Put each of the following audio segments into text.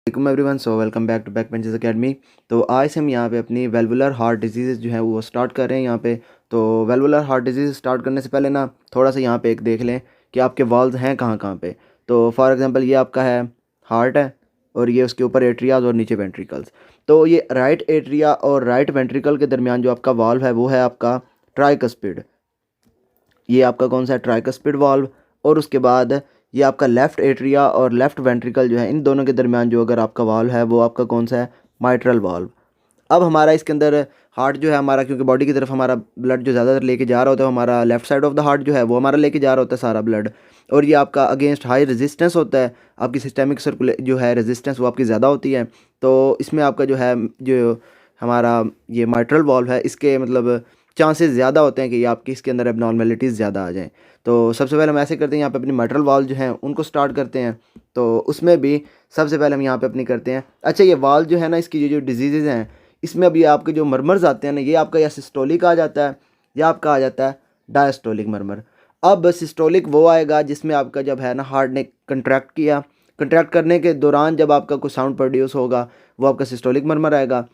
Welcome everyone. So welcome back to Back Benches Academy. तो आज से हम यहाँ पे अपनी वेलवुलर हार्ट डिजीज़ जो है वो स्टार्ट कर रहे हैं यहाँ पे। तो वेलवुलर हार्ट डिजीज़ स्टार्ट करने से पहले ना थोड़ा सा यहाँ पे एक देख लें कि आपके वाल्व्स हैं कहाँ कहाँ पे। तो फॉर एग्जांपल ये आपका है हार्ट है और ये उसके ऊपर एट्रियाज और नीचे वेंट्रिकल्स। तो ये राइट एट्रिया और राइट वेंट्रिकल के दरमियान जो आपका वाल्व है वो है आपका ट्राइकस्पिड। ये आपका कौन सा है? Tricuspid valve. और उसके बाद ये आपका लेफ़्ट एट्रिया और लेफ़्ट वेंट्रिकल जो है इन दोनों के दरमियान जो अगर आपका वाल्व है वो आपका कौन सा है? Mitral valve. अब हमारा इसके अंदर हार्ट जो है हमारा, क्योंकि बॉडी की तरफ हमारा ब्लड जो ज़्यादातर लेके जा रहा होता है, हमारा left side of the heart जो है वो हमारा लेके जा रहा होता है सारा ब्लड। और ये आपका अगेंस्ट हाई रेजिस्टेंस होता है, आपकी सिस्टेमिक सर्कुले जो है रेजिस्टेंस वो आपकी ज़्यादा होती है। तो इसमें आपका जो है जो हमारा ये माइट्रल वाल्व है इसके मतलब चांसेस ज़्यादा होते हैं कि ये आपकी इसके अंदर एबनॉर्मेलिटीज़ ज़्यादा आ जाएँ। तो सबसे पहले हम ऐसे करते हैं, यहाँ पे अपनी माइट्रल वाल्व जो हैं उनको स्टार्ट करते हैं। तो उसमें भी सबसे पहले हम यहाँ पे अपनी करते हैं। अच्छा, ये वाल्व जो है ना इसकी जो डिजीज़ हैं इसमें अभी आपके जो मरमर्स आते हैं ना, ये आपका या सिस्टोलिक आ जाता है या आपका आ जाता है डायस्टोलिक मरमर। अब सिस्टोलिक वो आएगा जिसमें आपका जब है ना हार्ट ने कंट्रैक्ट किया, कंट्रैक्ट करने के दौरान जब आपका कोई साउंड प्रोड्यूस होगा वो आपका सिस्टोलिक मरमर आएगा।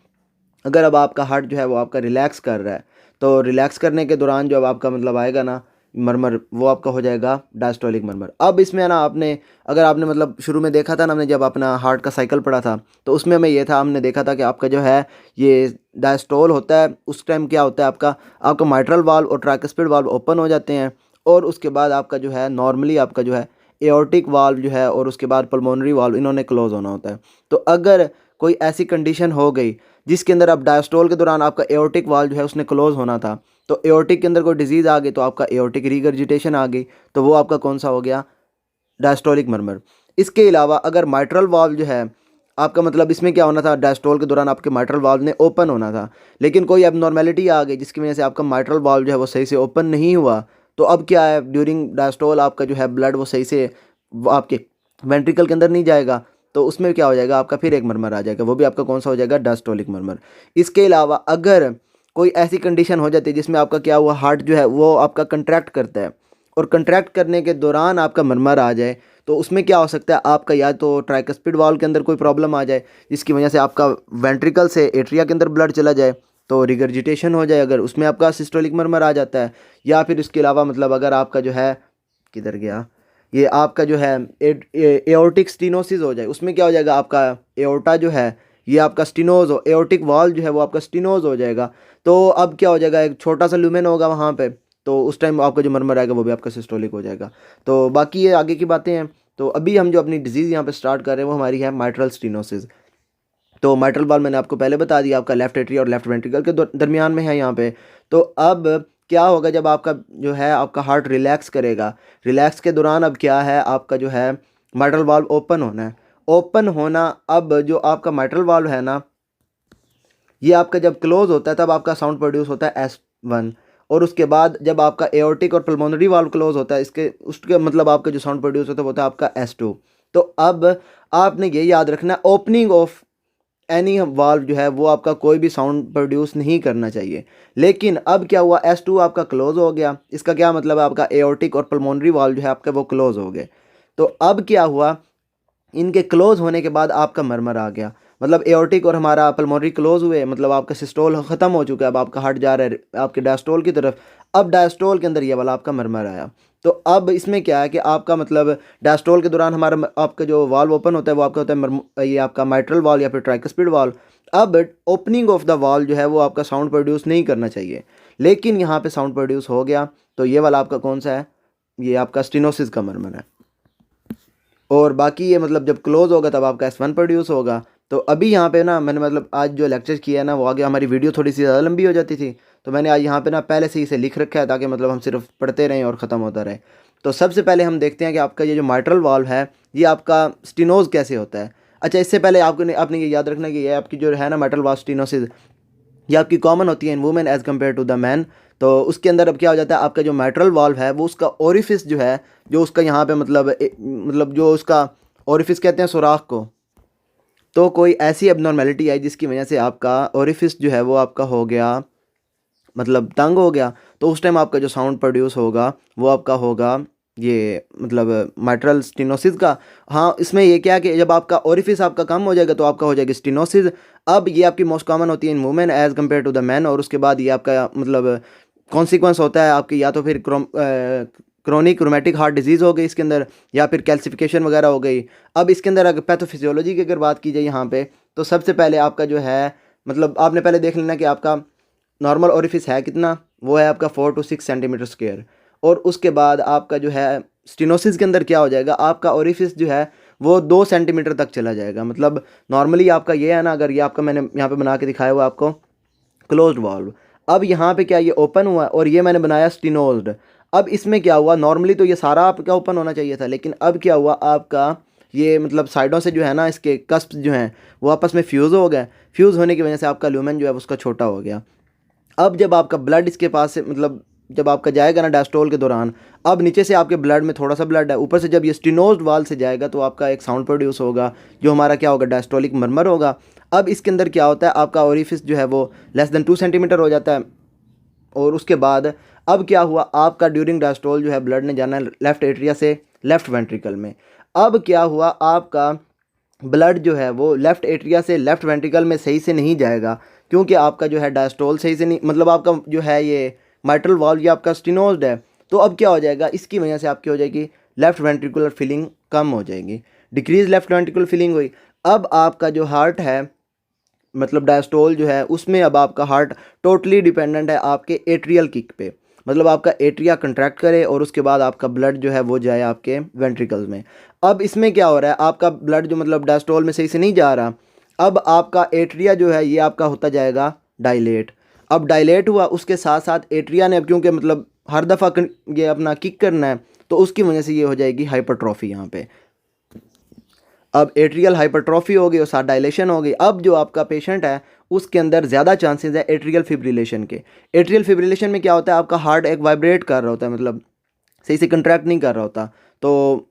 अगर अब आपका हार्ट जो है वो आपका रिलैक्स कर रहा है तो रिलैक्स करने के दौरान जो अब आपका मतलब आएगा ना मरमर वो आपका हो जाएगा डायस्टोलिक मरमर। अब इसमें ना आपने अगर आपने मतलब शुरू में देखा था ना, हमने जब अपना हार्ट का साइकिल पढ़ा था तो उसमें हमें ये था, हमने देखा था कि आपका जो है ये डायस्टोल होता है उस टाइम क्या होता है आपका माइट्रल वाल्व और ट्राइकस्पिड वाल्व ओपन हो जाते हैं। और उसके बाद आपका जो है नॉर्मली आपका जो है एओर्टिक वाल्व जो है और उसके बाद पल्मोनरी वाल्व इन्होंने क्लोज होना होता है। तो अगर कोई ऐसी कंडीशन हो गई जिसके अंदर अब डायस्टोल के दौरान आपका एओर्टिक वाल्व जो है उसने क्लोज होना था, तो एओर्टिक के अंदर कोई डिजीज़ आ गई तो आपका एओर्टिक रिगर्जिटेशन आ गई, तो वो आपका कौन सा हो गया? डायस्टोलिक मरमर। इसके अलावा अगर माइट्रल वाल्व जो है आपका मतलब इसमें क्या होना था, डायस्टोल के दौरान आपके माइट्रल वाल्व ने ओपन होना था लेकिन कोई एबनॉर्मेलिटी आ गई जिसकी वजह से आपका माइट्रल वाल्व जो है वो सही से ओपन नहीं हुआ, तो अब क्या है, ड्यूरिंग डायस्टोल आपका जो है ब्लड वो सही से आपके वेंट्रिकल के अंदर नहीं जाएगा, तो उसमें क्या हो जाएगा आपका फिर एक मरमर आ जाएगा, वो भी आपका कौन सा हो जाएगा? डायस्टोलिक मरमर। इसके अलावा अगर कोई ऐसी कंडीशन हो जाती है जिसमें आपका क्या हुआ, हार्ट जो है वो आपका कंट्रैक्ट करता है और कंट्रैक्ट करने के दौरान आपका मरमर आ जाए, तो उसमें क्या हो सकता है आपका या तो ट्राइकस्पिड वाल्व के अंदर कोई प्रॉब्लम आ जाए जिसकी वजह से आपका वेंट्रिकल से एट्रिया के अंदर ब्लड चला जाए तो रिगर्जिटेशन हो जाए, अगर उसमें आपका सिस्टोलिक मरमर आ जाता है। या फिर इसके अलावा मतलब अगर आपका जो है किधर गया, ये आपका जो है एओर्टिक स्टिनोसिस हो जाए, उसमें क्या हो जाएगा आपका एओर्टा जो है ये आपका स्टिनोज हो, एओर्टिक वाल्व जो है वो आपका स्टिनोज हो जाएगा। तो अब क्या हो जाएगा, एक छोटा सा ल्यूमेन होगा वहाँ पे, तो उस टाइम आपका जो मरमर आएगा वो भी आपका सिस्टोलिक हो जाएगा। तो बाकी ये आगे की बातें हैं। तो अभी हम जो अपनी डिजीज़ यहाँ पे स्टार्ट कर रहे हैं वो हमारी है माइट्रल स्टिनोसिस। तो माइट्रल वाल्व मैंने आपको पहले बता दिया आपका लेफ्ट एट्रिया और लेफ्ट वेंट्रिकल के दरमियान में है यहाँ पे। तो अब क्या होगा जब आपका जो है आपका हार्ट रिलैक्स करेगा, रिलैक्स के दौरान अब क्या है आपका जो है माइट्रल वाल्व ओपन होना है, ओपन होना। अब जो आपका माइट्रल वाल्व है ना ये आपका जब क्लोज होता है तब आपका साउंड प्रोड्यूस होता है S1। और उसके बाद जब आपका एओर्टिक और पल्मोनरी वाल्व क्लोज होता है इसके उसके मतलब आपका जो साउंड प्रोड्यूस होता है वो होता है आपका S2। तो अब आपने ये याद रखना, ओपनिंग ऑफ एनी वाल्व जो है वो आपका कोई भी साउंड प्रोड्यूस नहीं करना चाहिए। लेकिन अब क्या हुआ, S2 आपका क्लोज हो गया, इसका क्या मतलब है आपका एओर्टिक और पल्मोनरी वाल्व जो है आपका वो क्लोज हो गए। तो अब क्या हुआ, इनके क्लोज होने के बाद आपका मरमर आ गया, मतलब एओर्टिक और हमारा पल्मोनरी क्लोज हुए, मतलब आपका सिस्टोल ख़त्म हो चुका है, अब आपका हार्ट जा रहा है आपके डायस्टोल की तरफ। अब डायस्टोल के अंदर ये वाला आपका मरमर आया। तो अब इसमें क्या है कि आपका मतलब डायस्टोल के दौरान हमारा आपका जो वाल्व ओपन होता है वो आपका होता है ये आपका माइट्रल वाल्व या फिर ट्राइकस्पिड वाल्व। अब ओपनिंग ऑफ द वाल्व जो है वो आपका साउंड प्रोड्यूस नहीं करना चाहिए, लेकिन यहाँ पे साउंड प्रोड्यूस हो गया, तो ये वाला आपका कौन सा है? ये आपका स्टिनोसिस का मरमर है। और बाकी ये मतलब जब क्लोज होगा तब आपका S1 प्रोड्यूस होगा। तो अभी यहाँ पे ना मैंने मतलब आज जो लेक्चर किया है ना वो आगे हमारी वीडियो थोड़ी सी ज़्यादा लंबी हो जाती थी, तो मैंने आज यहाँ पे ना पहले से ही इसे लिख रखा है ताकि मतलब हम सिर्फ पढ़ते रहें और ख़त्म होता रहे। तो सबसे पहले हम देखते हैं कि आपका ये जो माइट्रल वाल्व है ये आपका स्टिनोज कैसे होता है। अच्छा, इससे पहले आपने ये याद रखना कि ये आपकी जो है ना माइट्रल वाल्व स्टिनोसिस ये आपकी कॉमन होती है in women as compare to the man. तो उसके अंदर अब क्या हो जाता है, आपका जो माइट्रल वाल्व है वो उसका ओरिफिस जो है, जो उसका यहाँ पे मतलब जो उसका ओरिफिस कहते हैं सुराख को, तो कोई ऐसी एबनॉर्मेलिटी आई जिसकी वजह से आपका ओरिफिस जो है वो आपका हो गया मतलब तंग हो गया, तो उस टाइम आपका जो साउंड प्रोड्यूस होगा वो आपका होगा ये मतलब माइट्रल स्टेनोसिस का। हाँ, इसमें ये क्या है कि जब आपका ओरिफिस आपका कम हो जाएगा तो आपका हो जाएगा स्टेनोसिस। अब ये आपकी मोस्ट कॉमन होती है in women as compare to the man, और उसके बाद ये आपका मतलब कॉन्सिक्वेंस होता है आपकी या तो फिर क्रोनिक रोमेटिक हार्ट डिजीज़ हो गई इसके अंदर, या फिर कैल्सिफिकेशन वगैरह हो गई। अब इसके अंदर अगर पैथोफिजियोलॉजी की अगर बात की जाए यहाँ पे, तो सबसे पहले आपका जो है मतलब आपने पहले देख लेना कि आपका नॉर्मल ओरिफिस है कितना, वो है आपका 4 to 6 सेंटीमीटर स्क्वायर। और उसके बाद आपका जो है स्टेनोसिस के अंदर क्या हो जाएगा, आपका ओरिफिस जो है वो 2 सेंटीमीटर तक चला जाएगा। मतलब नॉर्मली आपका ये है ना, अगर ये आपका मैंने यहाँ पे बना के दिखाया हुआ आपको क्लोज्ड वाल्व, अब यहाँ पे क्या ये ओपन हुआ और ये मैंने बनाया स्टेनोज्ड। अब इसमें क्या हुआ, नॉर्मली तो ये सारा आपका ओपन होना चाहिए था, लेकिन अब क्या हुआ आपका ये मतलब साइडों से जो है ना इसके कस्प जो हैं वो आपस में फ्यूज़ हो गए। फ्यूज़ होने की वजह से आपका ल्यूमेन जो है उसका छोटा हो गया। अब जब आपका ब्लड इसके पास से मतलब जब आपका जाएगा ना डायस्टोल के दौरान, अब नीचे से आपके ब्लड में थोड़ा सा ब्लड है, ऊपर से जब ये स्टेनोज्ड वाल से जाएगा तो आपका एक साउंड प्रोड्यूस होगा जो हमारा क्या होगा, डायस्टोलिक मरमर होगा। अब इसके अंदर क्या होता है, आपका ओरिफिस जो है वो <2 सेंटीमीटर हो जाता है। और उसके बाद अब क्या हुआ, आपका ड्यूरिंग डायस्टोल जो है ब्लड ने जाना है लेफ्ट एट्रिया से लेफ्ट वेंट्रिकल में। अब क्या हुआ, आपका ब्लड जो है वो लेफ़्ट एट्रिया से लेफ़्ट वेंट्रिकल में सही से नहीं जाएगा, क्योंकि आपका जो है डायस्टोल सही से नहीं, मतलब आपका जो है ये माइट्रल वाल्व ये आपका स्टेनोज्ड है। तो अब क्या हो जाएगा, इसकी वजह से आपकी हो जाएगी लेफ़्ट वेंट्रिकुलर फिलिंग कम हो जाएगी, डिक्रीज लेफ़्ट वेंट्रिकुलर फिलिंग हुई। अब आपका जो हार्ट है मतलब डायस्टोल जो है उसमें अब आपका हार्ट टोटली डिपेंडेंट है आपके एट्रियल किक पे। मतलब आपका एट्रिया कंट्रैक्ट करे और उसके बाद आपका ब्लड जो है वो जाए आपके वेंट्रिकल्स में। अब इसमें क्या हो रहा है, आपका ब्लड जो मतलब डायस्टोल में सही से नहीं जा रहा, अब आपका एट्रिया जो है ये आपका होता जाएगा डायलेट। अब डायलेट हुआ, उसके साथ साथ एट्रिया ने अब क्योंकि मतलब हर दफ़ा ये अपना किक करना है, तो उसकी वजह से ये हो जाएगी हाइपरट्रॉफी यहाँ पे। अब एट्रियल हाइपरट्रॉफी हो गई और साथ डायलेशन हो गई। अब जो आपका पेशेंट है उसके अंदर ज़्यादा चांसेस है एट्रियल फिब्रिलेशन के। एट्रियल फिब्रिलेशन में क्या होता है, आपका हार्ट एक वाइब्रेट कर रहा होता है, मतलब सही से कंट्रैक्ट नहीं कर रहा होता, तो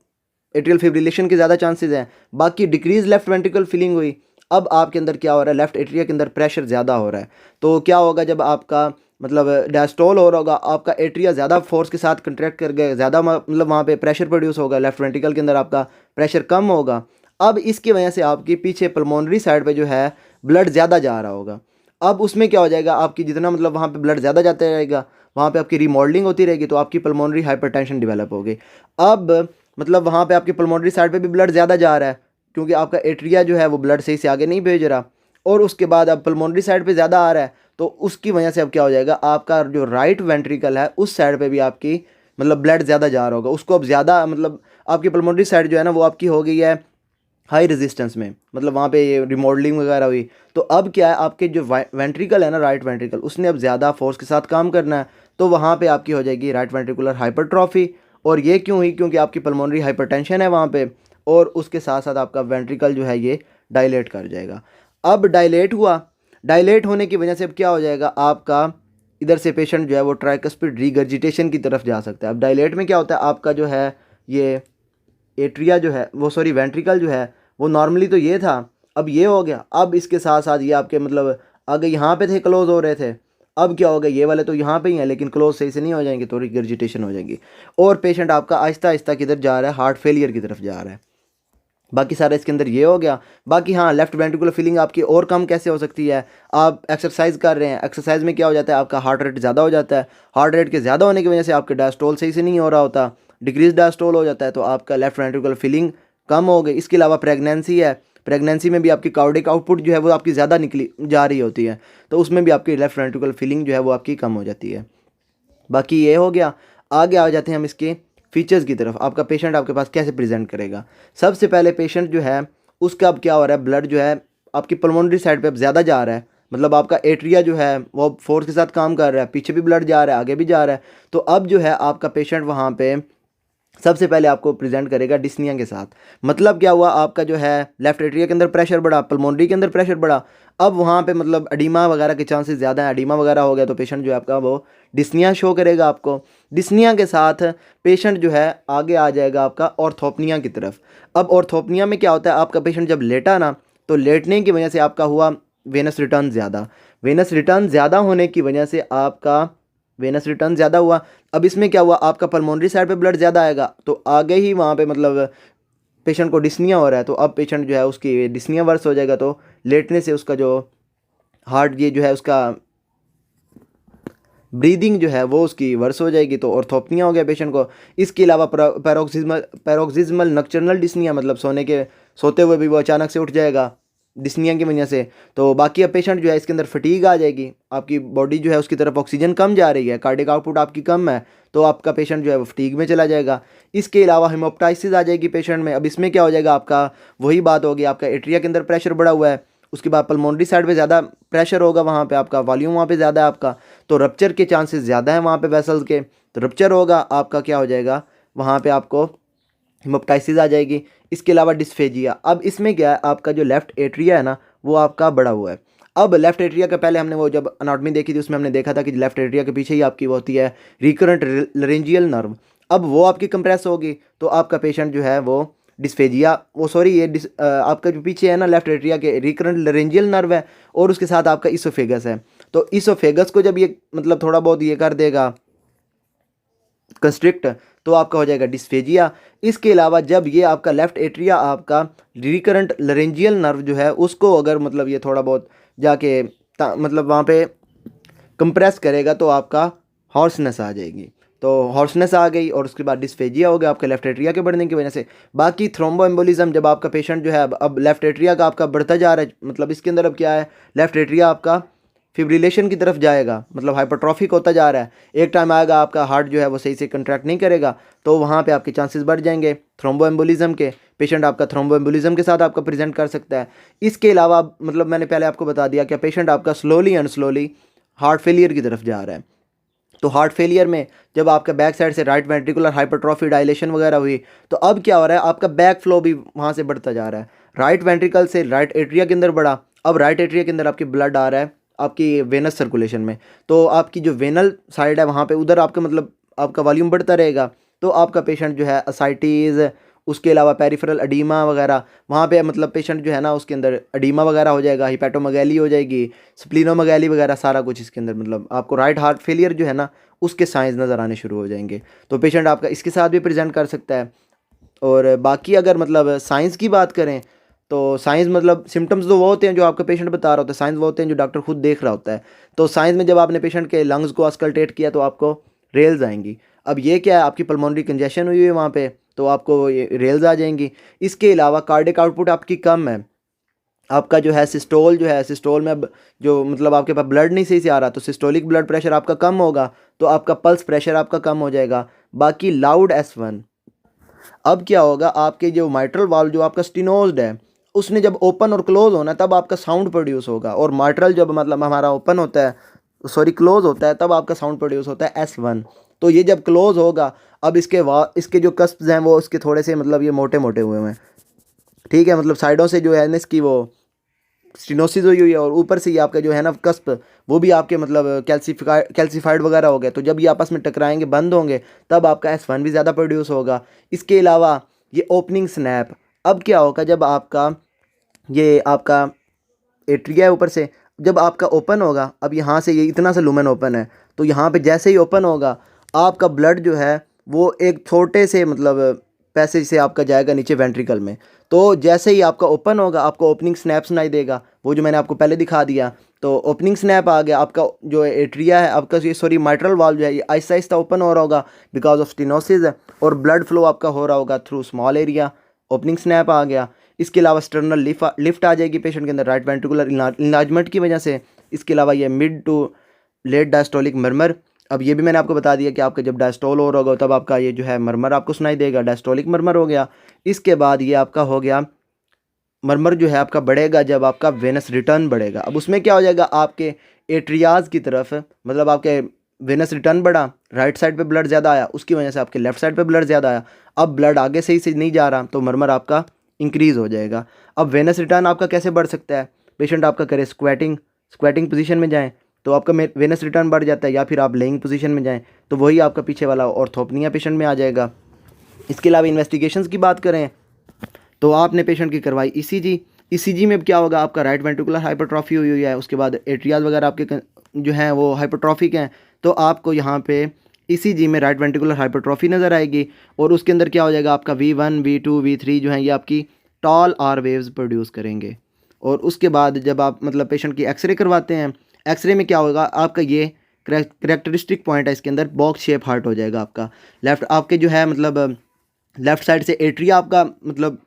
एट्रियल फिब्रिलेशन के ज़्यादा चांसेस हैं। बाकी डिक्रीज लेफ्ट वेंट्रिकल फीलिंग हुई। अब आपके अंदर क्या हो रहा है, लेफ्ट एट्रिया के अंदर प्रेशर ज़्यादा हो रहा है। तो क्या होगा, जब आपका मतलब डायस्टोल हो रहा होगा, आपका एट्रिया ज़्यादा फोर्स के साथ कंट्रैक्ट कर गए, ज़्यादा मतलब वहाँ पे प्रेशर प्रोड्यूस होगा, लेफ्ट वेंट्रिकल के अंदर आपका प्रेशर कम होगा। अब इसकी वजह से आपकी पीछे पल्मोनरी साइड पे जो है ब्लड ज़्यादा जा रहा होगा। अब उसमें क्या हो जाएगा, आपकी जितना मतलब वहाँ पे ब्लड ज़्यादा जाता रहेगा, वहाँ पे आपकी रीमॉडलिंग होती रहेगी, तो आपकी पल्मोनरी हाइपरटेंशन डेवलप होगी। अब मतलब वहाँ पे आपकी पल्मोनरी साइड पे भी ब्लड ज़्यादा जा रहा है, क्योंकि आपका एट्रिया जो है वो ब्लड सही से आगे नहीं भेज रहा, और उसके बाद अब पल्मोनरी साइड पे ज़्यादा आ रहा है, तो उसकी वजह से अब क्या हो जाएगा, आपका जो राइट वेंट्रिकल है उस साइड पे भी आपकी मतलब ब्लड ज़्यादा जा रहा होगा, उसको अब ज़्यादा मतलब आपकी पल्मोनरी साइड जो है ना वो आपकी हो गई है हाई रेजिस्टेंस में, मतलब वहाँ पे ये रिमॉडलिंग वगैरह हुई। तो अब क्या है, आपके जो वेंट्रिकल है ना राइट वेंट्रिकल, उसने अब ज़्यादा फोर्स के साथ काम करना है, तो वहाँ पे आपकी हो जाएगी राइट वेंट्रिकुलर हाइपरट्रॉफी। और ये क्यों हुई, क्योंकि आपकी पल्मोनरी हाइपरटेंशन है वहाँ पे, और उसके साथ साथ आपका वेंट्रिकल जो है ये डायलेट कर जाएगा। अब डायलेट हुआ, डायलेट होने की वजह से अब क्या हो जाएगा, आपका इधर से पेशेंट जो है वो ट्राइकस्पिड रीगर्जिटेशन की तरफ जा सकता है। अब डायलेट में क्या होता है, आपका जो है ये एट्रिया जो है वो सॉरी वेंट्रिकल जो है वो नॉर्मली तो ये था, अब ये हो गया। अब इसके साथ साथ ये आपके मतलब आगे यहाँ पे थे क्लोज हो रहे थे, अब क्या होगा, ये वाले तो यहाँ पे ही हैं लेकिन क्लोज सही से नहीं हो जाएंगे, तो रिगर्जिटेशन हो जाएगी, और पेशेंट आपका आहिस्ता आहिस्ता किधर जा रहा है, हार्ट फेलियर की तरफ जा रहा है। बाकी सारा इसके अंदर ये हो गया। बाकी हाँ, लेफ्ट वेंट्रिकुलर फीलिंग आपकी और कम कैसे हो सकती है, आप एक्सरसाइज कर रहे हैं, एक्सरसाइज में क्या हो जाता है, आपका हार्ट रेट ज़्यादा हो जाता है। हार्ट रेट के ज़्यादा होने की वजह से आपके डायस्टोल सही से नहीं हो रहा होता, डिक्रीज डायस्टोल हो जाता है, तो आपका लेफ्ट वेंट्रिकुलर फीलिंग कम हो गई। इसके अलावा प्रेगनेंसी है, प्रेगनेंसी में भी आपकी कार्डिक आउटपुट जो है वो आपकी ज़्यादा निकली जा रही होती है, तो उसमें भी आपकी लेफ्ट वेंट्रिकुलर फीलिंग जो है वो आपकी कम हो जाती है। बाकी ये हो गया। आगे आ जाते हैं हम इसके फीचर्स की तरफ, आपका पेशेंट आपके पास कैसे प्रेजेंट करेगा। सबसे पहले पेशेंट जो है उसका अब क्या हो रहा है, ब्लड जो है आपकी पल्मोनरी साइड पे अब ज़्यादा जा रहा है, मतलब आपका एट्रिया जो है वो फोर्स के साथ काम कर रहा है, पीछे भी ब्लड जा रहा है, आगे भी जा रहा है। तो अब जो है आपका पेशेंट वहाँ पे सबसे पहले आपको प्रेजेंट करेगा डिस्निया के साथ। मतलब क्या हुआ, आपका जो है लेफ्ट एट्रिया के अंदर प्रेशर बढ़ा, पल्मोनरी के अंदर प्रेशर बढ़ा, अब वहाँ पे मतलब एडिमा वगैरह के चांसेस ज़्यादा हैं, एडिमा वगैरह हो गया तो पेशेंट जो है आपका वो डिस्निया शो करेगा आपको। डिस्निया के साथ पेशेंट जो है आगे आ जाएगा आपका ऑर्थोपनिया की तरफ। अब ऑर्थोपनिया में क्या होता है, आपका पेशेंट जब लेटा ना, तो लेटने की वजह से आपका हुआ वेनस रिटर्न ज़्यादा, वेनस रिटर्न ज़्यादा होने की वजह से आपका वेनस रिटर्न ज़्यादा हुआ। अब इसमें क्या हुआ, आपका पल्मोनरी साइड पे ब्लड ज़्यादा आएगा, तो आगे ही वहाँ पे मतलब पेशेंट को डिस्निया हो रहा है, तो अब पेशेंट जो है उसकी डिस्निया वर्स हो जाएगा, तो लेटने से उसका जो हार्ट ये जो है उसका ब्रीदिंग जो है वो उसकी वर्स हो जाएगी, तो ऑर्थोपनिया हो गया पेशेंट को। इसके अलावा पैरोक्सिज्मल नक्चरनल डिस्निया, मतलब सोते हुए भी वो अचानक से उठ जाएगा डिस्निया की वजह से। तो बाकी अब पेशेंट जो है इसके अंदर फटीग आ जाएगी, आपकी बॉडी जो है उसकी तरफ ऑक्सीजन कम जा रही है, कार्डियक आउटपुट आपकी कम है, तो आपका पेशेंट जो है वो फटीग में चला जाएगा। इसके अलावा हेमोप्टाइसिस आ जाएगी पेशेंट में। अब इसमें क्या हो जाएगा, आपका वही बात होगी, आपका एट्रिया के अंदर प्रेशर बढ़ा हुआ है, उसके बाद पल्मोनरी साइड पे ज़्यादा प्रेशर होगा, वहाँ पे आपका वॉल्यूम वहाँ पे ज़्यादा है आपका, तो रप्चर के चांसेस ज़्यादा हैं वहाँ पे वेसल्स के, तो रप्चर होगा, आपका क्या हो जाएगा, वहाँ पे आपको हिमोप्टाइसिस आ जाएगी। इसके अलावा डिस्फेजिया, अब इसमें क्या है, आपका जो लेफ्ट एट्रिया है ना वो आपका बड़ा हुआ है। अब लेफ्ट एट्रिया का पहले हमने वो जब अनाटमी देखी थी उसमें हमने देखा था कि लेफ्ट एट्रिया के पीछे ही आपकी वो होती है रिकरेंट लरेंजियल नर्व। अब वो आपकी कंप्रेस होगी, तो आपका पेशेंट जो है वो डिस्फेजिया, वो सॉरी ये आपका जो पीछे है ना लेफ्ट एट्रिया के रिकरेंट लरेंजियल नर्व है, और उसके साथ आपका इसोफेगस है, तो इसोफेगस को जब ये मतलब थोड़ा बहुत ये कर देगा कंस्ट्रिक्ट, तो आपका हो जाएगा डिस्फेजिया। इसके अलावा जब ये आपका लेफ्ट एट्रिया आपका रिकरेंट लरेंजियल नर्व जो है उसको अगर मतलब ये थोड़ा बहुत जाके मतलब वहाँ पे कंप्रेस करेगा, तो आपका हॉर्सनेस आ जाएगी, तो हॉर्सनेस आ गई, और उसके बाद डिस्फेजिया हो गया आपके लेफ्ट एट्रिया के बढ़ने की वजह से। बाकी थ्रोम्बोएम्बोलिज्म, जब आपका पेशेंट जो है अब लेफ्ट एट्रिया का आपका बढ़ता जा रहा है, मतलब इसके अंदर अब क्या है, लेफ्ट एट्रिया आपका फिब्रिलेशन की तरफ जाएगा, मतलब हाइपरट्रॉफिक होता जा रहा है, एक टाइम आएगा आपका हार्ट जो है वो सही से कंट्रैक्ट नहीं करेगा, तो वहाँ पे आपके चांसेस बढ़ जाएंगे थ्रोम्बोएम्बोलिज्म के। पेशेंट आपका थ्रोम्बोएम्बोलिज्म के साथ आपका प्रेजेंट कर सकता है। इसके अलावा मतलब मैंने पहले आपको बता दिया कि पेशेंट आपका slowly and slowly heart failure की तरफ जा रहा है, तो हार्ट फेलियर में जब आपका बैक साइड से राइट वेंट्रिकुलर हाइपरट्रॉफी डायलेशन वगैरह हुई, तो अब क्या हो रहा है, आपका बैक फ्लो भी वहाँ से बढ़ता जा रहा है, राइट वेंट्रिकल से राइट एट्रिया के अंदर बढ़ा, अब राइट एट्रिया के अंदर आपकी ब्लड आ रहा है आपकी वेनस सर्कुलेशन में, तो आपकी जो वेनल साइड है वहाँ पे उधर आपका मतलब आपका वॉल्यूम बढ़ता रहेगा, तो आपका पेशेंट जो है असाइटीज़, उसके अलावा पेरिफेरल अडीमा वगैरह, वहाँ पे मतलब पेशेंट जो है ना उसके अंदर अडीमा वगैरह हो जाएगा, हिपैटोमेगैली हो जाएगी, स्प्लीनोमेगैली वगैरह, सारा कुछ इसके अंदर मतलब आपको राइट हार्ट फेलियर जो है ना उसके साइंस नज़र आने शुरू हो जाएंगे, तो पेशेंट आपका इसके साथ भी प्रेजेंट कर सकता है। और बाकी अगर मतलब साइंस की बात करें, तो साइंस मतलब सिम्टम्स तो वो होते हैं जो आपका पेशेंट बता रहा होता है, साइंस वो होते हैं जो डॉक्टर खुद देख रहा होता है। तो साइंस में जब आपने पेशेंट के लंग्स को अस्कल्टेट किया तो आपको रेल्स आएंगी। अब ये क्या है, आपकी पल्मोनरी कंजेशन हुई है वहाँ पे, तो आपको ये रेल्स आ जाएंगी। इसके अलावा कार्डियक आउटपुट आपकी कम है, आपका जो है सिस्टोल जो है, सिस्टोल में अब जो मतलब आपके पास ब्लड नहीं सही से आ रहा, तो सिस्टोलिक ब्लड प्रेशर आपका कम होगा, तो आपका पल्स प्रेशर आपका कम हो जाएगा। बाकी लाउड S1, अब क्या होगा, आपके जो माइट्रल वाल्व जो आपका स्टिनोज्ड है उसने जब ओपन और क्लोज होना तब आपका साउंड प्रोड्यूस होगा, और माइट्रल जब मतलब हमारा ओपन होता है सॉरी क्लोज होता है तब आपका साउंड प्रोड्यूस होता है S1। तो ये जब क्लोज होगा, अब इसके जो कस्प्स हैं वो इसके थोड़े से मतलब ये मोटे मोटे हुए हैं, ठीक है, मतलब साइडों से जो है ना इसकी वो स्टिनोसिस हुई हुई है, और ऊपर से ये आपका जो है ना कस्प वो भी आपके मतलब कैल्सीफाइड वगैरह हो गए, तो जब ये आपस में टकराएंगे बंद होंगे तब आपका S1 भी ज़्यादा प्रोड्यूस होगा। इसके अलावा ये ओपनिंग स्नैप, अब क्या होगा, जब आपका ये आपका एट्रिया है ऊपर से जब आपका ओपन होगा, अब यहाँ से ये इतना सा लूमेन ओपन है, तो यहाँ पे जैसे ही ओपन होगा आपका ब्लड जो है वो एक छोटे से मतलब पैसेज से आपका जाएगा नीचे वेंट्रिकल में, तो जैसे ही आपका ओपन होगा आपको ओपनिंग स्नैप सुनाई देगा, वो जो मैंने आपको पहले दिखा दिया, तो ओपनिंग स्नैप आ गया। आपका जो एट्रिया है आपका ये सॉरी माइट्रल वाल्व जो है ये आहिस्ता आहिस्ता ओपन हो रहा होगा बिकॉज ऑफ स्टिनोसिस, और ब्लड फ्लो आपका हो रहा होगा through small area, opening snap आ गया। इसके अलावा स्टर्नल लिफ्ट आ जाएगी पेशेंट के अंदर राइट वेंट्रिकुलर इन्लार्जमेंट की वजह से। इसके अलावा ये मिड टू लेट डायस्टोलिक मरमर, अब ये भी मैंने आपको बता दिया कि आपका जब डायस्टोल हो रहा होगा तब आपका ये जो है मरमर आपको सुनाई देगा, डायस्टोलिक मरमर हो गया। इसके बाद ये आपका हो गया मरमर जो है आपका बढ़ेगा जब आपका वेनस रिटर्न बढ़ेगा। अब उसमें क्या हो जाएगा, आपके एट्रियाज की तरफ मतलब आपके वेनस रिटर्न बढ़ा, राइट साइड पे ब्लड ज़्यादा आया, उसकी वजह से आपके लेफ्ट साइड पे ब्लड ज़्यादा आया, अब ब्लड आगे सही से नहीं जा रहा तो मरमर आपका इंक्रीज़ हो जाएगा। अब वेनस रिटर्न आपका कैसे बढ़ सकता है, पेशेंट आपका करे स्क्वेटिंग पोजीशन में जाएं तो आपका वेनस रिटर्न बढ़ जाता है, या फिर आप लेइंग पोजीशन में जाएं तो वही आपका पीछे वाला ऑर्थोपनिया पेशेंट में आ जाएगा। इसके अलावा इन्वेस्टिगेशंस की बात करें तो आपने पेशेंट की करवाई ईसीजी में क्या होगा, आपका राइट वेंट्रिकुलर हाइपरट्रॉफी हुई है, उसके बाद एट्रियाज वगैरह आपके जो हैं वो हाइपरट्रॉफिक हैं, तो आपको यहाँ पे ईसीजी में राइट वेंट्रिकुलर हाइपरट्रॉफी नज़र आएगी और उसके अंदर क्या हो जाएगा आपका V1 V2 V3 जो है ये आपकी टॉल आर वेव्स प्रोड्यूस करेंगे। और उसके बाद जब आप मतलब पेशेंट की एक्सरे करवाते हैं, एक्सरे में क्या होगा आपका ये करेक्टरिस्टिक पॉइंट है इसके अंदर बॉक्स शेप हार्ट हो जाएगा आपका। लेफ्ट आपके जो है मतलब लेफ़्ट साइड से एट्रिया आपका मतलब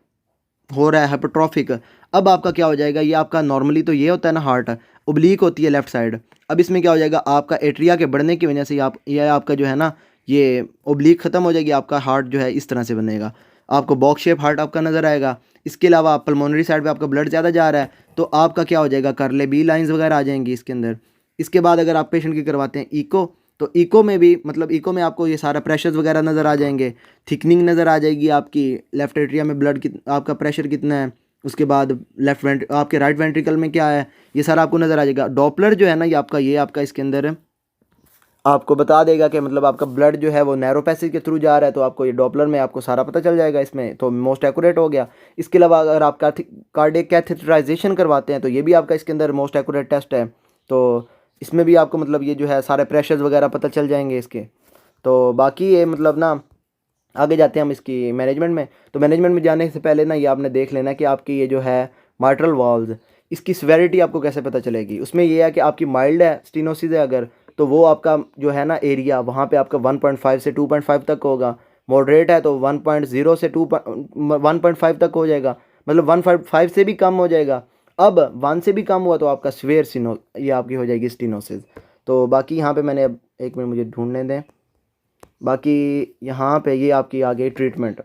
हो रहा है हाइपरट्रॉफिक। अब आपका क्या हो जाएगा, ये आपका नॉर्मली तो ये होता है ना हार्ट ओब्लीक होती है लेफ़्ट साइड। अब इसमें क्या हो जाएगा आपका एट्रिया के बढ़ने की वजह से आप ये आपका जो है ना ये ओब्लीक ख़त्म हो जाएगी, आपका हार्ट जो है इस तरह से बनेगा, आपको बॉक्स शेप हार्ट आपका नज़र आएगा। इसके अलावा आप पल्मोनरी साइड पे आपका ब्लड ज़्यादा जा रहा है तो आपका क्या हो जाएगा करले बी लाइंस वगैरह आ जाएंगी इसके अंदर। इसके बाद अगर आप पेशेंट की करवाते हैं इको, तो इको में भी मतलब इको में आपको ये सारा प्रेशर्स वगैरह नज़र आ जाएंगे, थिकनिंग नज़र आ जाएगी आपकी लेफ़्ट एट्रिया में ब्लड आपका प्रेशर कितना है। उसके बाद आपके राइट वेंट्रिकल में क्या है ये सारा आपको नज़र आ जाएगा। डॉपलर जो है ना ये आपका इसके अंदर आपको बता देगा कि मतलब आपका ब्लड जो है वो नैरो पैसेज के थ्रू जा रहा है, तो आपको ये डॉपलर में आपको सारा पता चल जाएगा इसमें, तो मोस्ट एक्यूरेट हो गया। इसके अलावा अगर आप कार्डियक कैथेटराइजेशन करवाते हैं तो ये भी आपका इसके अंदर मोस्ट एक्यूरेट टेस्ट है, तो इसमें भी आपको मतलब ये जो है सारे प्रेशर्स वगैरह पता चल जाएंगे इसके। तो बाकी ये मतलब ना आगे जाते हैं हम इसकी मैनेजमेंट में। तो मैनेजमेंट में जाने से पहले ना ये आपने देख लेना कि आपकी ये जो है माइट्रल वाल्व्स इसकी सिवेरिटी आपको कैसे पता चलेगी। उसमें ये है कि आपकी माइल्ड है स्टीनोसिस है अगर, तो वो आपका जो है ना एरिया वहाँ पे आपका 1.5 से 2.5 तक होगा। मॉडरेट है तो 1.0 से 1.5 तक हो जाएगा, मतलब 1.5 से भी कम हो जाएगा। अब 1 से भी कम हुआ तो आपका स्वेयर सिनो ये आपकी हो जाएगी स्टीनोसिस। तो बाकी यहाँ पे मैंने एक मिनट मुझे ढूंढने दें। बाकी यहाँ पे ये आपकी आ गई ट्रीटमेंट।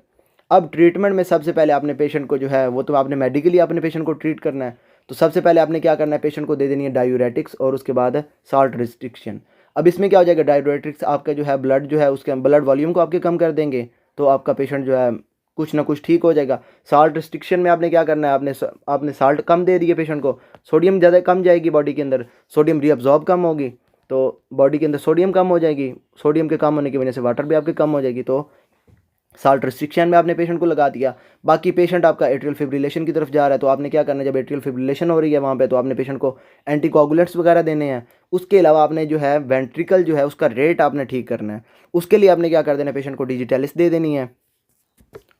अब ट्रीटमेंट में सबसे पहले आपने पेशेंट को जो है वो तो आपने मेडिकली अपने पेशेंट को ट्रीट करना है, तो सबसे पहले आपने क्या करना है पेशेंट को दे देनी है डायूरेटिक्स और उसके बाद साल्ट रिस्ट्रिक्शन। अब इसमें क्या हो जाएगा डायूरेटिक्स आपका जो है ब्लड जो है उसके ब्लड वॉल्यूम को आपके कम कर देंगे, तो आपका पेशेंट जो है कुछ ना कुछ ठीक हो जाएगा। साल्ट रिस्ट्रिक्शन में आपने क्या करना है आपने साल्ट कम दे दिए पेशेंट को, सोडियम ज़्यादा कम जाएगी बॉडी के अंदर, सोडियम रीअब्जॉर्ब कम होगी तो बॉडी के अंदर सोडियम कम हो जाएगी, सोडियम के कम होने की वजह से वाटर भी आपके कम हो जाएगी, तो साल्ट रिस्ट्रिक्शन में आपने पेशेंट को लगा दिया। बाकी पेशेंट आपका एट्रियल फिब्रिलेशन की तरफ जा रहा है तो आपने क्या करना है जब एट्रियल फिब्रिलेशन हो रही है वहाँ पे तो आपने पेशेंट को एंटीकोगुलेंट्स वगैरह देने हैं। उसके अलावा आपने जो है वेंट्रिकल जो है उसका रेट आपने ठीक करना है, उसके लिए आपने क्या कर देना है पेशेंट को डिजिटलिस दे देनी है।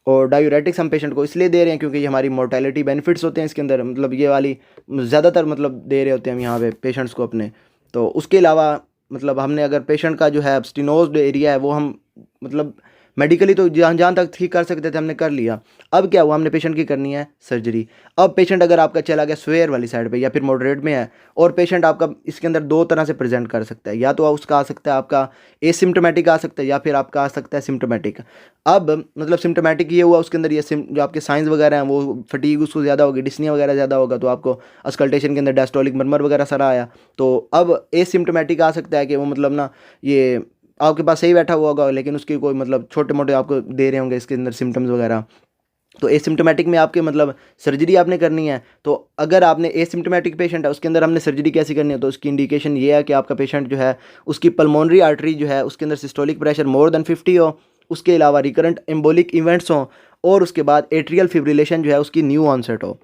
और डायूरेटिक्स हम पेशेंट को इसलिए दे रहे हैं क्योंकि ये हमारी मोर्टेलिटी बेनिफिट्स होते हैं इसके अंदर, मतलब ये वाली ज़्यादातर मतलब दे रहे होते हैं हम यहाँ पे पेशेंट्स को अपने। तो उसके अलावा मतलब हमने अगर पेशेंट का जो है स्टिनोज्ड एरिया है वो हम मतलब मेडिकली तो जहाँ जहाँ तक ठीक कर सकते थे हमने कर लिया। अब क्या हुआ हमने पेशेंट की करनी है सर्जरी। अब पेशेंट अगर आपका चला गया स्वेयर वाली साइड पे या फिर मॉडरेट में है और पेशेंट आपका इसके अंदर दो तरह से प्रेजेंट कर सकता है, या तो उसका आ सकता है आपका एसिम्टोमेटिक आ सकता है या फिर आपका आ सकता है सिम्टोमेटिक। अब मतलब सिम्टोमेटिक ये हुआ उसके अंदर ये जो आपके साइंस वगैरह हैं वो फटीग उसको ज़्यादा होगी, डिस्निया वगैरह ज़्यादा होगा, तो आपको अस्कल्टेशन के अंदर डायस्टोलिक मरमर वगैरह सारा आया। तो अब एसिम्टोमेटिक आ सकता है कि वो मतलब ना ये आपके पास सही बैठा हुआ होगा लेकिन उसकी कोई मतलब छोटे मोटे आपको दे रहे होंगे इसके अंदर सिम्टम्स वगैरह। तो एसिम्टोमेटिक में आपके मतलब सर्जरी आपने करनी है। तो अगर आपने एसिम्टोमेटिक पेशेंट है उसके अंदर हमने सर्जरी कैसी करनी है, तो उसकी इंडिकेशन ये है कि आपका पेशेंट जो है उसकी पल्मोनरी आर्टरी जो है उसके अंदर सिस्टोलिक प्रेशर मोर देन 50 हो, उसके अलावा रिकरेंट एम्बोलिक इवेंट्स हों और उसके बाद एट्रियल फिब्रिलेशन जो है उसकी न्यू ऑनसेट हो,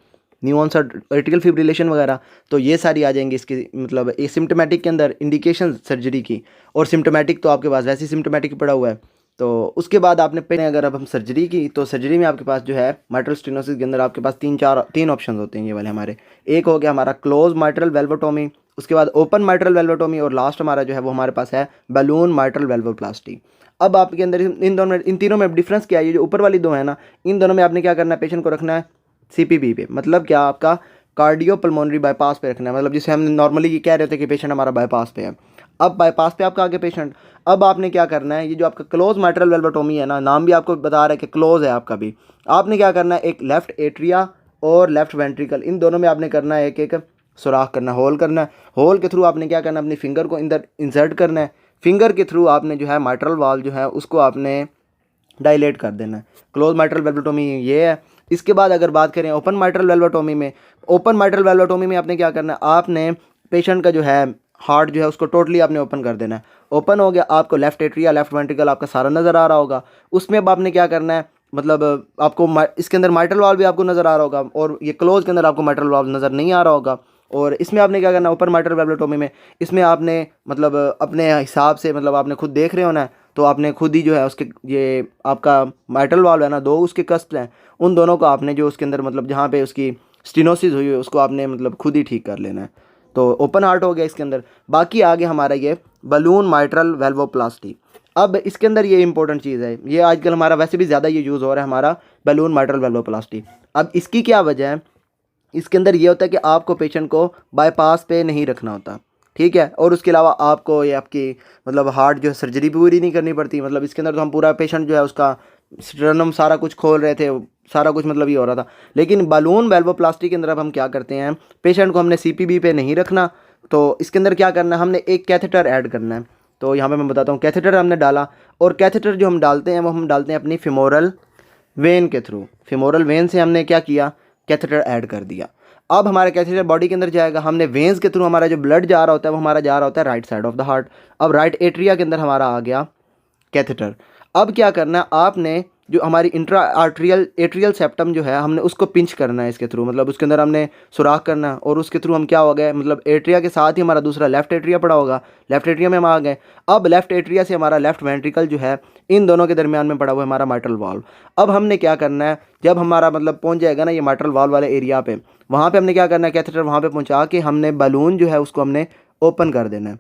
न्यू ऑनसेट एट्रियल फिब्रिलेशन वगैरह। तो ये सारी आ जाएंगी इसकी मतलब एसिम्टोमेटिक के अंदर इंडिकेशन सर्जरी की। और सिम्टोमेटिक तो आपके पास वैसे ही सिम्टोमेटिक पड़ा हुआ है। तो उसके बाद आपने पहले अगर अब हम सर्जरी की तो सर्जरी में आपके पास जो है माइट्रल स्टेनोसिस के अंदर आपके पास तीन ऑप्शन होते हैं ये वाले हमारे। एक हो गया हमारा क्लोज माइट्रल वेल्वोटोमी, उसके बाद ओपन माइट्रल वेल्वोटोमी और लास्ट हमारा जो है वो हमारे पास है बैलून माइट्रल वेल्वोप्लास्टी। अब आपके अंदर इन तीनों में डिफरेंस क्या है, ये जो ऊपर वाली दो है ना इन दोनों में आपने क्या करना है पेशेंट को रखना है CPB पे, मतलब क्या आपका कार्डियो पल्मोनरी बाईपास पे रखना है, मतलब जिसे हम नॉर्मली ये कह रहे थे कि पेशेंट हमारा बाईपास पे है। अब बाईपास पे आपका आगे पेशेंट, अब आपने क्या करना है ये जो आपका क्लोज माइट्रल वेल्वोटोमी है ना, नाम भी आपको बता रहा है कि क्लोज है आपका भी, आपने क्या करना है एक लेफ्ट एट्रिया और लेफ्ट वेंट्रिकल इन दोनों में आपने करना है एक एक सुराख करना, होल करना है। होल के थ्रू आपने क्या करना है अपनी फिंगर को अंदर इंसर्ट करना है, फिंगर के थ्रू आपने जो है माइट्रल वाल जो है उसको आपने डायलेट कर देना है। क्लोज माइट्रल वेल्वोटोमी ये है। इसके बाद अगर बात करें ओपन माइट्रल वेल्वोटोमी में, ओपन माइट्रल वेल्वोटोमी में आपने क्या करना है आपने पेशेंट का जो है हार्ट जो है उसको टोटली आपने ओपन कर देना है। ओपन हो गया, आपको लेफ्ट एट्रिया लेफ्ट वेंट्रिकल आपका सारा नज़र आ रहा होगा। उसमें अब आपने क्या करना है मतलब आपको इसके अंदर माइट्रल वाल्व भी आपको नज़र आ रहा होगा और ये क्लोज के अंदर आपको माइट्रल वाल्व नज़र नहीं आ रहा होगा। और इसमें आपने क्या करना है, ओपन माइट्रल वेल्वोटोमी में इसमें आपने मतलब अपने हिसाब से मतलब आपने खुद देख रहे होना है, तो आपने खुद ही जो है उसके ये आपका माइट्रल वाल्व है ना, दो उसके कस्प हैं, उन दोनों को आपने जो उसके अंदर मतलब जहाँ पे उसकी स्टेनोसिस हुई है उसको आपने मतलब खुद ही ठीक कर लेना है। तो ओपन हार्ट हो गया इसके अंदर। बाकी आगे हमारा ये बलून माइट्रल वेल्वोप्लास्टी। अब इसके अंदर ये इंपॉर्टेंट चीज़ है, ये आजकल हमारा वैसे भी ज़्यादा ये यूज़ हो रहा है हमारा बलून माइट्रल वेल्वोप्लास्टी। अब इसकी क्या वजह है, इसके अंदर ये होता है कि आपको पेशेंट को बाईपास पे नहीं रखना होता, ठीक है, और उसके अलावा आपको ये आपकी मतलब हार्ट जो है सर्जरी पूरी नहीं करनी पड़ती। मतलब इसके अंदर तो हम पूरा पेशेंट जो है उसका स्टर्नम सारा कुछ खोल रहे थे, सारा कुछ मतलब ये हो रहा था। लेकिन बलून वेल्वोप्लास्टी के अंदर अब हम क्या करते हैं, पेशेंट को हमने सीपीबी पे नहीं रखना, तो इसके अंदर क्या करना है, हमने एक कैथेटर ऐड करना है। तो यहाँ पे मैं बताता हूँ, कैथेटर हमने डाला, और कैथेटर जो हम डालते हैं वो हम डालते हैं अपनी फिमोरल वेन के थ्रू। फिमोरल वेन से हमने क्या किया, कैथेटर ऐड कर दिया। अब हमारा कैथेटर बॉडी के अंदर जाएगा, हमने वेन्स के थ्रू हमारा जो ब्लड जा रहा होता है वो हमारा जा रहा होता है right side of the heart. अब राइट एट्रिया के अंदर हमारा आ गया कैथेटर। अब क्या करना है, आपने जो हमारी इंट्रा आर्ट्रियल एट्रियल सेप्टम जो है हमने उसको पिंच करना है इसके थ्रू, मतलब उसके अंदर हमने सुराख करना है, और उसके थ्रू हम क्या हो गए, मतलब एट्रिया के साथ ही हमारा दूसरा लेफ्ट एट्रिया पड़ा होगा, लेफ्ट एट्रिया में हम आ गए। अब लेफ्ट एट्रिया से हमारा लेफ्ट वेंट्रिकल जो है, इन दोनों के दरमियान में पड़ा हुआ है हमारा माइट्रल वाल्व। अब हमने क्या करना है, जब हमारा मतलब पहुंच जाएगा ना ये माइट्रल वाल्व वाले एरिया पे, वहाँ पे हमने क्या करना है, कैथेटर वहाँ पे पहुँचा के हमने बलून जो है उसको हमने ओपन कर देना है।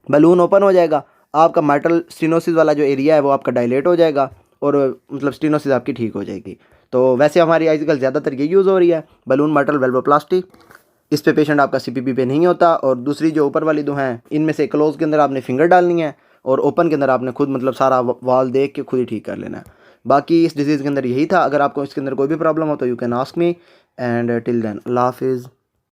बलून ओपन हो जाएगा, आपका माइट्रल स्टेनोसिस वाला जो एरिया है वो आपका डायलेट हो जाएगा, और मतलब स्टेनोसिस आपकी ठीक हो जाएगी। तो वैसे हमारी आजकल ज़्यादातर ये यूज़ हो रही है बलून माइट्रल वेल्वोप्लास्टी। इस पे पेशेंट आपका सीपीबी पे नहीं होता। और दूसरी जो ऊपर वाली दो हैं, इनमें से क्लोज के अंदर आपने फिंगर डालनी है, और ओपन के अंदर आपने खुद मतलब सारा वाल देख के खुद ही ठीक कर लेना है। बाकी इस डिजीज़ के अंदर यही था। अगर आपको इसके अंदर कोई भी प्रॉब्लम हो तो you can ask me, and till then अल्लाह हाफिज़।